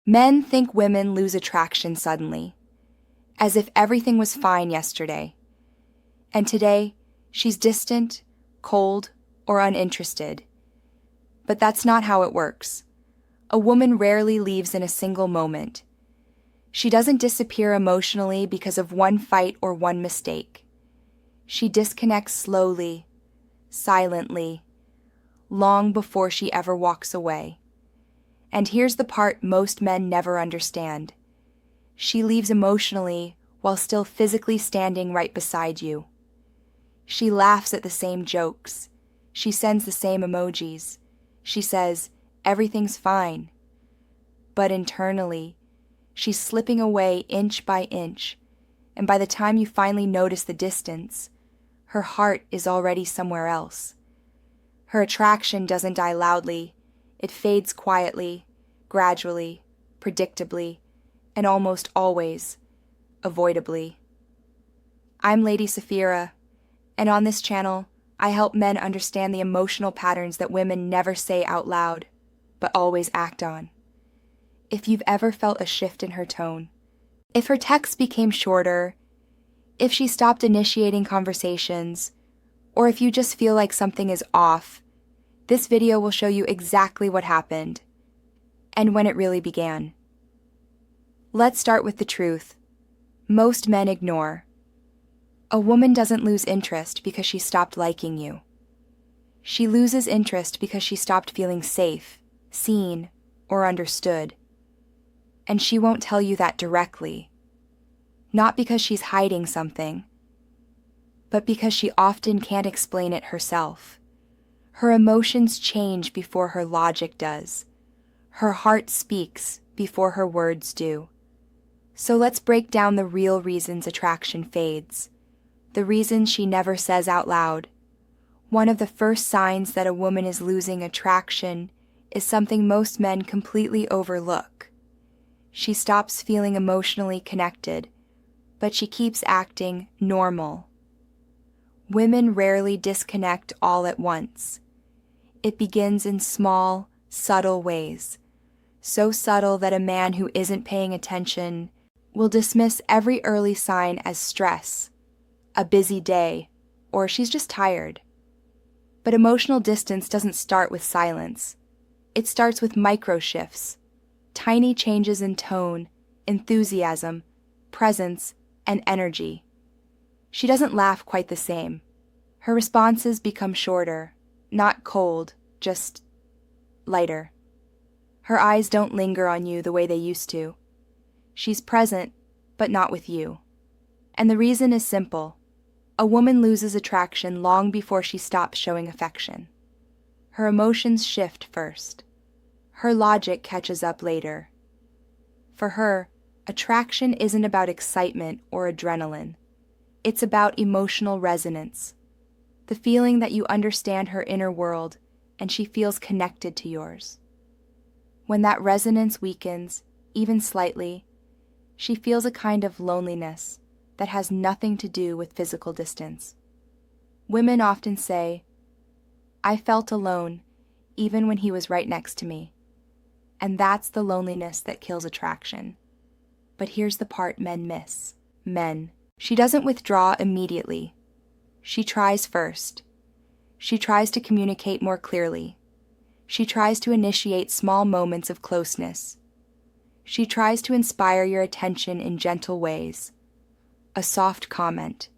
Men think women lose attraction suddenly, as if everything was fine yesterday. And today, she's distant, cold, or uninterested. But that's not how it works. A woman rarely leaves in a single moment. She doesn't disappear emotionally because of one fight or one mistake. She disconnects slowly, silently, long before she ever walks away. And here's the part most men never understand. She leaves emotionally while still physically standing right beside you. She laughs at the same jokes. She sends the same emojis. She says, "Everything's fine." But internally, she's slipping away inch by inch, and by the time you finally notice the distance, her heart is already somewhere else. Her attraction doesn't die loudly. It fades quietly, gradually, predictably, and almost always, avoidably. I'm Lady Saphira, and on this channel, I help men understand the emotional patterns that women never say out loud, but always act on. If you've ever felt a shift in her tone, if her texts became shorter, if she stopped initiating conversations, or if you just feel like something is off, this video will show you exactly what happened and when it really began. Let's start with the truth. Most men ignore. A woman doesn't lose interest because she stopped liking you. She loses interest because she stopped feeling safe, seen, or understood. And she won't tell you that directly. Not because she's hiding something, but because she often can't explain it herself. Her emotions change before her logic does. Her heart speaks before her words do. So let's break down the real reasons attraction fades. The reasons she never says out loud. One of the first signs that a woman is losing attraction is something most men completely overlook. She stops feeling emotionally connected, but she keeps acting normal. Women rarely disconnect all at once. It begins in small, subtle ways. So subtle that a man who isn't paying attention will dismiss every early sign as stress, a busy day, or she's just tired. But emotional distance doesn't start with silence. It starts with micro shifts, tiny changes in tone, enthusiasm, presence, and energy. She doesn't laugh quite the same. Her responses become shorter, not cold, just lighter. Her eyes don't linger on you the way they used to. She's present, but not with you. And the reason is simple. A woman loses attraction long before she stops showing affection. Her emotions shift first. Her logic catches up later. For her, attraction isn't about excitement or adrenaline. It's about emotional resonance. The feeling that you understand her inner world and she feels connected to yours. When that resonance weakens, even slightly, she feels a kind of loneliness that has nothing to do with physical distance. Women often say, "I felt alone even when he was right next to me." And that's the loneliness that kills attraction. But here's the part men miss. Men. She doesn't withdraw immediately. She tries first. She tries to communicate more clearly. She tries to initiate small moments of closeness. She tries to inspire your attention in gentle ways. A soft comment,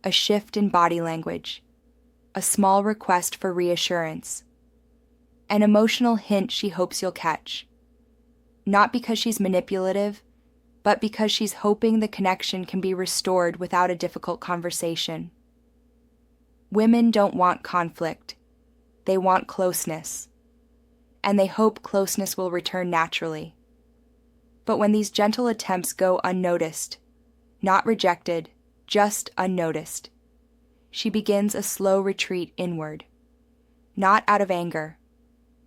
a shift in body language, a small request for reassurance, an emotional hint she hopes you'll catch. Not because she's manipulative, but because she's hoping the connection can be restored without a difficult conversation. Women don't want conflict. They want closeness. And they hope closeness will return naturally. But when these gentle attempts go unnoticed, not rejected, just unnoticed, she begins a slow retreat inward. Not out of anger,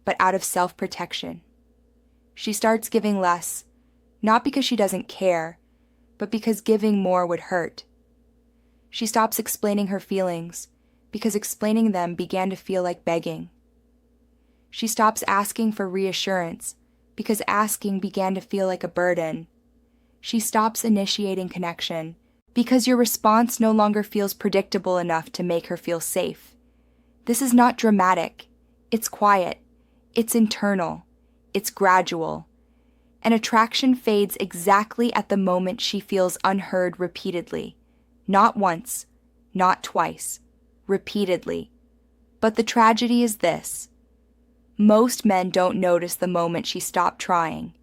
but out of self-protection. She starts giving less, not because she doesn't care, but because giving more would hurt. She stops explaining her feelings, because explaining them began to feel like begging. She stops asking for reassurance, because asking began to feel like a burden. She stops initiating connection because your response no longer feels predictable enough to make her feel safe. This is not dramatic. It's quiet. It's internal. It's gradual. And attraction fades exactly at the moment she feels unheard repeatedly. Not once, not twice, repeatedly. But the tragedy is this. Most men don't notice the moment she stopped trying.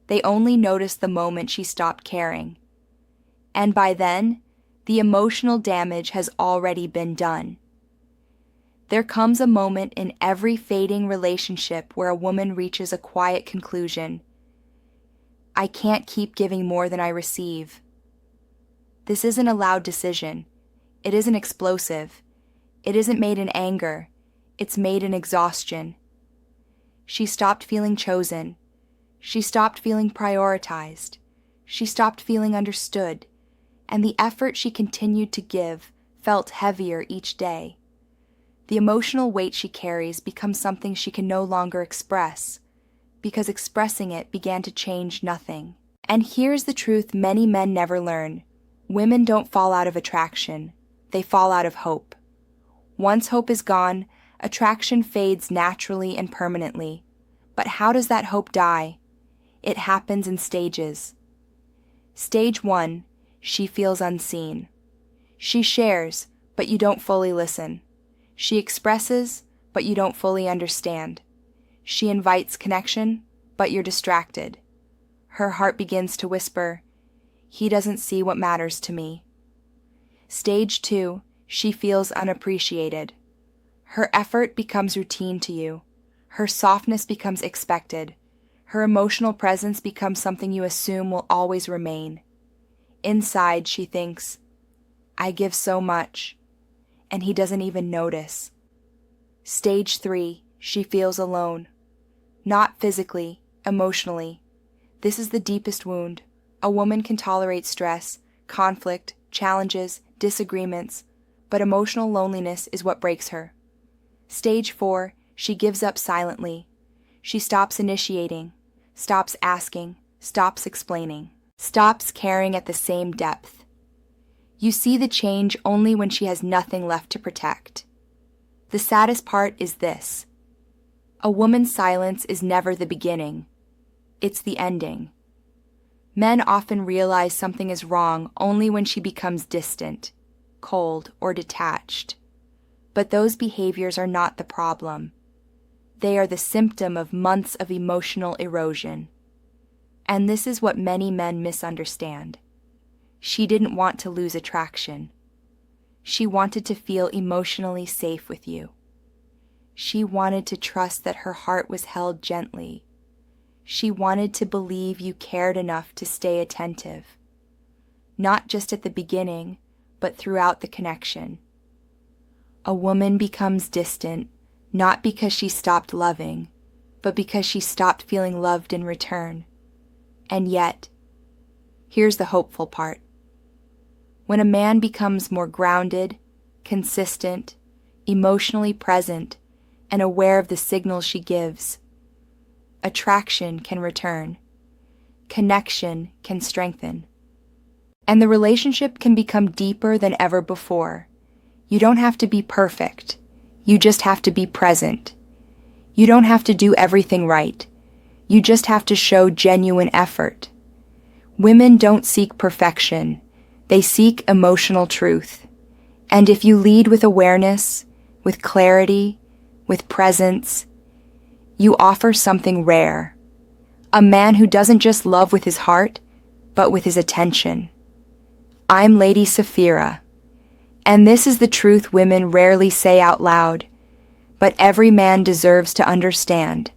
They only notice the moment she stopped caring. And by then, the emotional damage has already been done. There comes a moment in every fading relationship where a woman reaches a quiet conclusion. I can't keep giving more than I receive. This isn't a loud decision. It isn't explosive. It isn't made in anger. It's made in exhaustion. She stopped feeling chosen. She stopped feeling prioritized. She stopped feeling understood. And the effort she continued to give felt heavier each day. The emotional weight she carries becomes something she can no longer express, because expressing it began to change nothing. And here's the truth many men never learn. Women don't fall out of attraction. They fall out of hope. Once hope is gone, attraction fades naturally and permanently. But how does that hope die? It happens in stages. Stage 1, she feels unseen. She shares, but you don't fully listen. She expresses, but you don't fully understand. She invites connection, but you're distracted. Her heart begins to whisper, he doesn't see what matters to me. Stage 2, she feels unappreciated. Her effort becomes routine to you. Her softness becomes expected. Her emotional presence becomes something you assume will always remain. Inside, she thinks, I give so much, and he doesn't even notice. Stage 3, she feels alone. Not physically, emotionally. This is the deepest wound. A woman can tolerate stress, conflict, challenges, disagreements, but emotional loneliness is what breaks her. Stage 4, she gives up silently. She stops initiating, stops asking, stops explaining, stops caring at the same depth. You see the change only when she has nothing left to protect. The saddest part is this. A woman's silence is never the beginning. It's the ending. Men often realize something is wrong only when she becomes distant, cold, or detached. But those behaviors are not the problem. They are the symptom of months of emotional erosion. And this is what many men misunderstand. She didn't want to lose attraction. She wanted to feel emotionally safe with you. She wanted to trust that her heart was held gently. She wanted to believe you cared enough to stay attentive. Not just at the beginning, but throughout the connection. A woman becomes distant, not because she stopped loving, but because she stopped feeling loved in return. And yet, here's the hopeful part. When a man becomes more grounded, consistent, emotionally present, and aware of the signals she gives, attraction can return. Connection can strengthen. And the relationship can become deeper than ever before. You don't have to be perfect. You just have to be present. You don't have to do everything right. You just have to show genuine effort. Women don't seek perfection. They seek emotional truth. And if you lead with awareness, with clarity, with presence, you offer something rare. A man who doesn't just love with his heart, but with his attention. I'm Lady Saphira, and this is the truth women rarely say out loud, but every man deserves to understand.